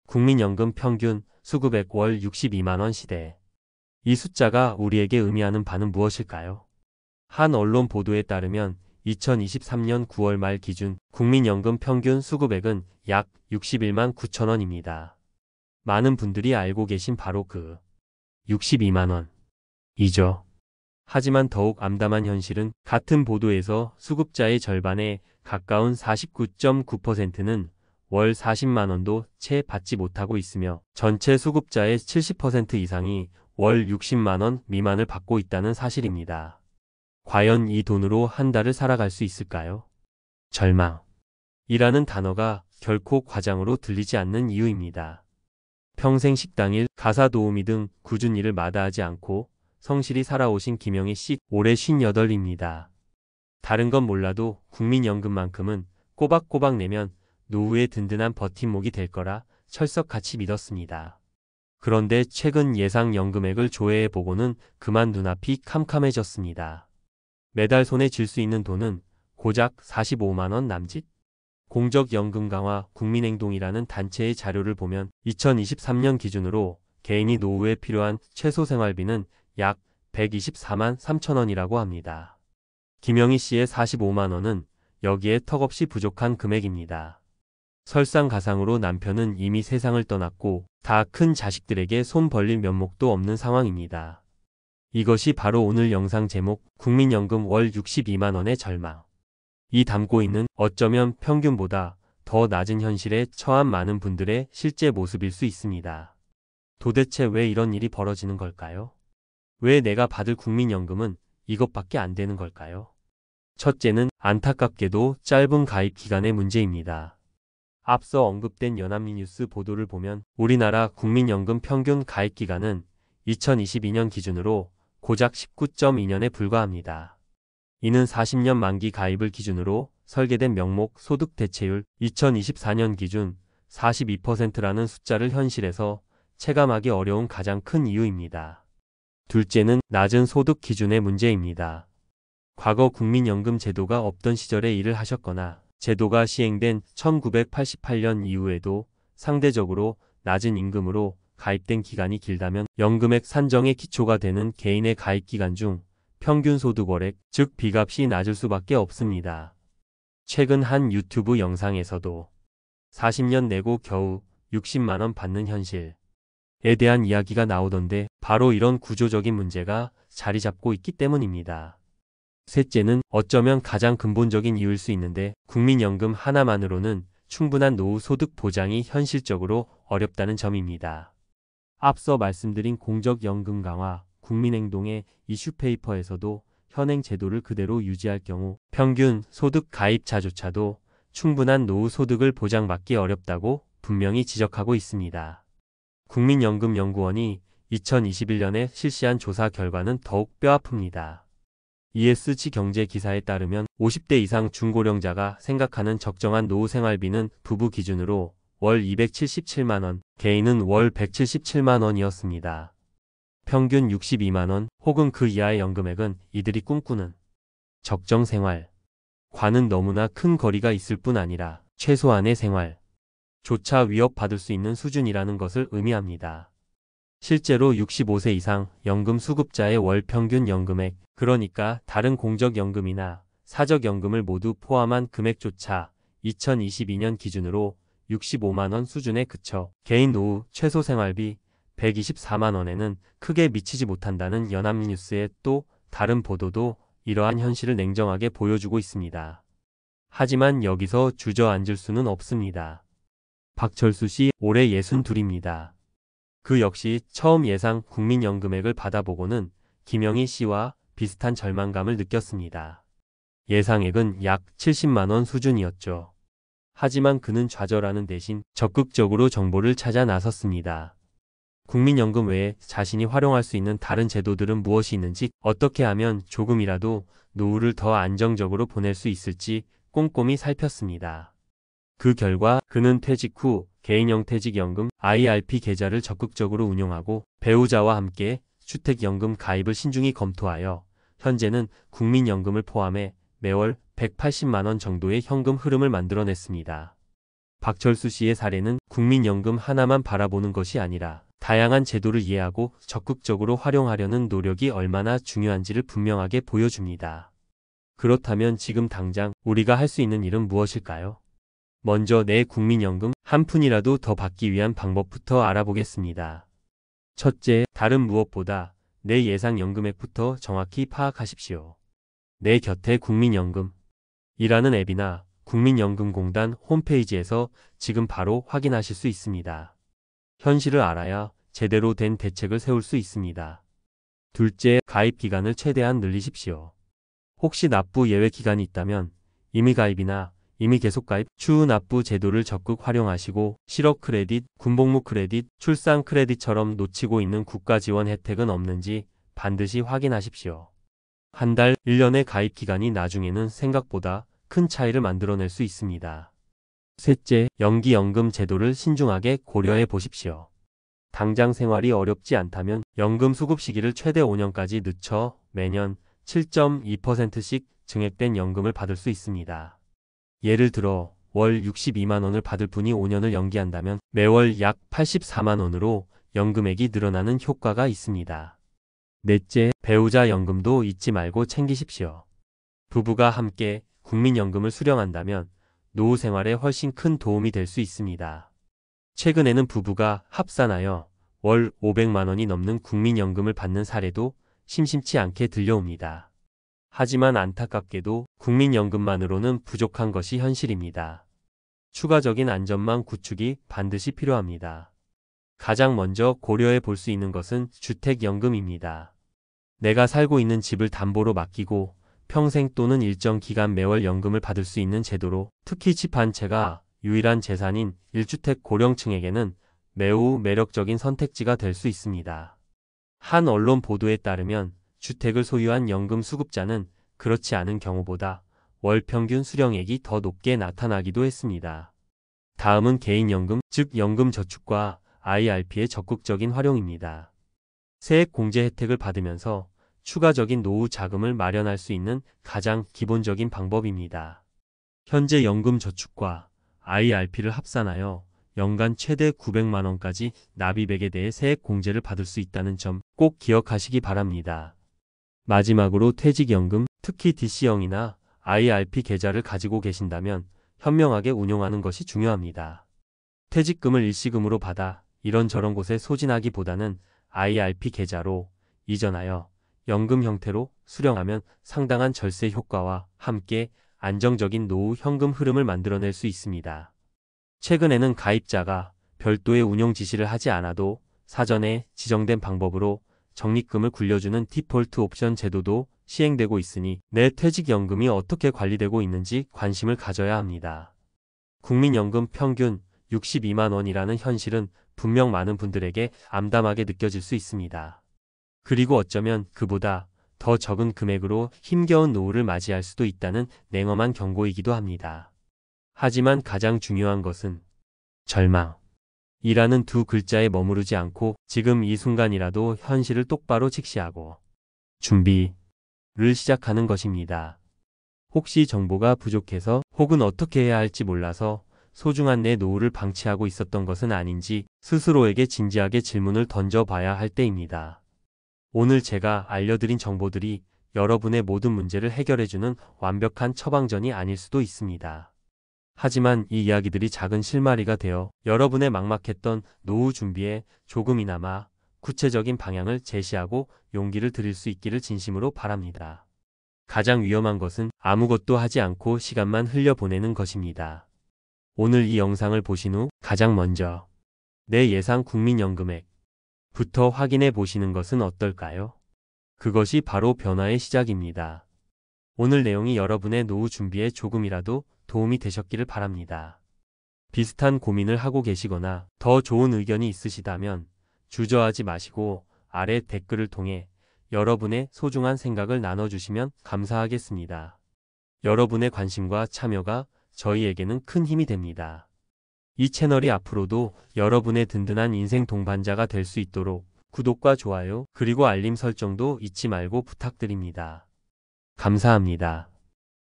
국민연금 평균 수급액 월 62만원 시대. 이 숫자가 우리에게 의미하는 바는 무엇일까요? 한 언론 보도에 따르면 2023년 9월 말 기준 국민연금 평균 수급액은 약 61만 9천원입니다. 많은 분들이 알고 계신 바로 그 62만원이죠. 하지만 더욱 암담한 현실은 같은 보도에서 수급자의 절반에 가까운 49.9%는 월 40만원도 채 받지 못하고 있으며 전체 수급자의 70% 이상이 월 60만원 미만을 받고 있다는 사실입니다. 과연 이 돈으로 한 달을 살아갈 수 있을까요? 절망이라는 단어가 결코 과장으로 들리지 않는 이유입니다. 평생 식당일, 가사 도우미 등 굳은 일을 마다하지 않고 성실히 살아오신 김영희 씨 올해 58입니다. 다른 건 몰라도 국민연금만큼은 꼬박꼬박 내면 노후의 든든한 버팀목이 될 거라 철석같이 믿었습니다. 그런데 최근 예상 연금액을 조회해보고는 그만 눈앞이 캄캄해졌습니다. 매달 손에 쥘 수 있는 돈은 고작 45만원 남짓? 공적연금 강화 국민행동이라는 단체의 자료를 보면 2023년 기준으로 개인이 노후에 필요한 최소 생활비는 약 124만 3천원이라고 합니다. 김영희 씨의 45만원은 여기에 턱없이 부족한 금액입니다. 설상가상으로 남편은 이미 세상을 떠났고 다 큰 자식들에게 손 벌릴 면목도 없는 상황입니다. 이것이 바로 오늘 영상 제목 국민연금 월 62만원의 절망. 이 담고 있는 어쩌면 평균보다 더 낮은 현실에 처한 많은 분들의 실제 모습일 수 있습니다. 도대체 왜 이런 일이 벌어지는 걸까요? 왜 내가 받을 국민연금은 이것밖에 안 되는 걸까요? 첫째는 안타깝게도 짧은 가입 기간의 문제입니다. 앞서 언급된 연합뉴스 보도를 보면 우리나라 국민연금 평균 가입 기간은 2022년 기준으로 고작 19.2년에 불과합니다. 이는 40년 만기 가입을 기준으로 설계된 명목 소득 대체율 2024년 기준 42%라는 숫자를 현실에서 체감하기 어려운 가장 큰 이유입니다. 둘째는 낮은 소득 기준의 문제입니다. 과거 국민연금 제도가 없던 시절에 일을 하셨거나 제도가 시행된 1988년 이후에도 상대적으로 낮은 임금으로 가입된 기간이 길다면 연금액 산정의 기초가 되는 개인의 가입 기간 중 평균 소득 월액, 즉 비값이 낮을 수밖에 없습니다. 최근 한 유튜브 영상에서도 40년 내고 겨우 60만원 받는 현실에 대한 이야기가 나오던데 바로 이런 구조적인 문제가 자리 잡고 있기 때문입니다. 셋째는 어쩌면 가장 근본적인 이유일 수 있는데 국민연금 하나만으로는 충분한 노후 소득 보장이 현실적으로 어렵다는 점입니다. 앞서 말씀드린 공적연금 강화, 국민행동의 이슈페이퍼에서도 현행 제도를 그대로 유지할 경우 평균 소득 가입자조차도 충분한 노후 소득을 보장받기 어렵다고 분명히 지적하고 있습니다. 국민연금연구원이 2021년에 실시한 조사 결과는 더욱 뼈아픕니다. ESG 경제 기사에 따르면 50대 이상 중고령자가 생각하는 적정한 노후 생활비는 부부 기준으로 월 277만원, 개인은 월 177만원이었습니다. 평균 62만원 혹은 그 이하의 연금액은 이들이 꿈꾸는 적정 생활과는 너무나 큰 거리가 있을 뿐 아니라 최소한의 생활조차 위협받을 수 있는 수준이라는 것을 의미합니다. 실제로 65세 이상 연금 수급자의 월 평균 연금액, 그러니까 다른 공적연금이나 사적연금을 모두 포함한 금액조차 2022년 기준으로 65만원 수준에 그쳐 개인 노후 최소 생활비 124만원에는 크게 미치지 못한다는 연합뉴스의 또 다른 보도도 이러한 현실을 냉정하게 보여주고 있습니다. 하지만 여기서 주저앉을 수는 없습니다. 박철수 씨 올해 62입니다. 그 역시 처음 예상 국민연금액을 받아보고는 김영희 씨와 비슷한 절망감을 느꼈습니다. 예상액은 약 70만원 수준이었죠. 하지만 그는 좌절하는 대신 적극적으로 정보를 찾아 나섰습니다. 국민연금 외에 자신이 활용할 수 있는 다른 제도들은 무엇이 있는지, 어떻게 하면 조금이라도 노후를 더 안정적으로 보낼 수 있을지 꼼꼼히 살폈습니다. 그 결과 그는 퇴직 후 개인형 퇴직연금 IRP 계좌를 적극적으로 운용하고 배우자와 함께 주택연금 가입을 신중히 검토하여 현재는 국민연금을 포함해 매월 180만원 정도의 현금 흐름을 만들어냈습니다. 박철수 씨의 사례는 국민연금 하나만 바라보는 것이 아니라 다양한 제도를 이해하고 적극적으로 활용하려는 노력이 얼마나 중요한지를 분명하게 보여줍니다. 그렇다면 지금 당장 우리가 할 수 있는 일은 무엇일까요? 먼저 내 국민연금 한 푼이라도 더 받기 위한 방법부터 알아보겠습니다. 첫째, 다른 무엇보다 내 예상 연금액부터 정확히 파악하십시오. 내 곁에 국민연금이라는 앱이나 국민연금공단 홈페이지에서 지금 바로 확인하실 수 있습니다. 현실을 알아야 제대로 된 대책을 세울 수 있습니다. 둘째, 가입 기간을 최대한 늘리십시오. 혹시 납부 예외 기간이 있다면 임의 가입이나 임의 계속 가입, 추후 납부 제도를 적극 활용하시고 실업 크레딧, 군복무 크레딧, 출산 크레딧처럼 놓치고 있는 국가 지원 혜택은 없는지 반드시 확인하십시오. 한 달, 1년의 가입 기간이 나중에는 생각보다 큰 차이를 만들어낼 수 있습니다. 셋째, 연기연금 제도를 신중하게 고려해 보십시오. 당장 생활이 어렵지 않다면 연금 수급 시기를 최대 5년까지 늦춰 매년 7.2%씩 증액된 연금을 받을 수 있습니다. 예를 들어 월 62만 원을 받을 분이 5년을 연기한다면 매월 약 84만 원으로 연금액이 늘어나는 효과가 있습니다. 넷째, 배우자 연금도 잊지 말고 챙기십시오. 부부가 함께 국민연금을 수령한다면 노후 생활에 훨씬 큰 도움이 될 수 있습니다. 최근에는 부부가 합산하여 월 500만 원이 넘는 국민연금을 받는 사례도 심심치 않게 들려옵니다. 하지만 안타깝게도 국민연금만으로는 부족한 것이 현실입니다. 추가적인 안전망 구축이 반드시 필요합니다. 가장 먼저 고려해 볼 수 있는 것은 주택연금입니다. 내가 살고 있는 집을 담보로 맡기고 평생 또는 일정 기간 매월 연금을 받을 수 있는 제도로, 특히 집 한 채가 유일한 재산인 1주택 고령층에게는 매우 매력적인 선택지가 될 수 있습니다. 한 언론 보도에 따르면 주택을 소유한 연금 수급자는 그렇지 않은 경우보다 월 평균 수령액이 더 높게 나타나기도 했습니다. 다음은 개인연금, 즉 연금저축과 IRP의 적극적인 활용입니다. 세액 공제 혜택을 받으면서 추가적인 노후 자금을 마련할 수 있는 가장 기본적인 방법입니다. 현재 연금저축과 IRP를 합산하여 연간 최대 900만 원까지 납입액에 대해 세액 공제를 받을 수 있다는 점 꼭 기억하시기 바랍니다. 마지막으로 퇴직연금, 특히 DC형이나 IRP 계좌를 가지고 계신다면 현명하게 운용하는 것이 중요합니다. 퇴직금을 일시금으로 받아 이런저런 곳에 소진하기보다는 IRP 계좌로 이전하여 연금 형태로 수령하면 상당한 절세 효과와 함께 안정적인 노후 현금 흐름을 만들어낼 수 있습니다. 최근에는 가입자가 별도의 운용 지시를 하지 않아도 사전에 지정된 방법으로 적립금을 굴려주는 디폴트 옵션 제도도 시행되고 있으니 내 퇴직연금이 어떻게 관리되고 있는지 관심을 가져야 합니다. 국민연금 평균 62만 원이라는 현실은 분명 많은 분들에게 암담하게 느껴질 수 있습니다. 그리고 어쩌면 그보다 더 적은 금액으로 힘겨운 노후를 맞이할 수도 있다는 냉엄한 경고이기도 합니다. 하지만 가장 중요한 것은 절망이라는 두 글자에 머무르지 않고 지금 이 순간이라도 현실을 똑바로 직시하고 준비를 시작하는 것입니다. 혹시 정보가 부족해서 혹은 어떻게 해야 할지 몰라서 소중한 내 노후를 방치하고 있었던 것은 아닌지 스스로에게 진지하게 질문을 던져봐야 할 때입니다. 오늘 제가 알려드린 정보들이 여러분의 모든 문제를 해결해주는 완벽한 처방전이 아닐 수도 있습니다. 하지만 이 이야기들이 작은 실마리가 되어 여러분의 막막했던 노후 준비에 조금이나마 구체적인 방향을 제시하고 용기를 드릴 수 있기를 진심으로 바랍니다. 가장 위험한 것은 아무것도 하지 않고 시간만 흘려보내는 것입니다. 오늘 이 영상을 보신 후 가장 먼저 내 예상 국민연금액부터 확인해 보시는 것은 어떨까요? 그것이 바로 변화의 시작입니다. 오늘 내용이 여러분의 노후 준비에 조금이라도 도움이 되셨기를 바랍니다. 비슷한 고민을 하고 계시거나 더 좋은 의견이 있으시다면 주저하지 마시고 아래 댓글을 통해 여러분의 소중한 생각을 나눠주시면 감사하겠습니다. 여러분의 관심과 참여가 저희에게는 큰 힘이 됩니다. 이 채널이 앞으로도 여러분의 든든한 인생 동반자가 될 수 있도록 구독과 좋아요 그리고 알림 설정도 잊지 말고 부탁드립니다. 감사합니다.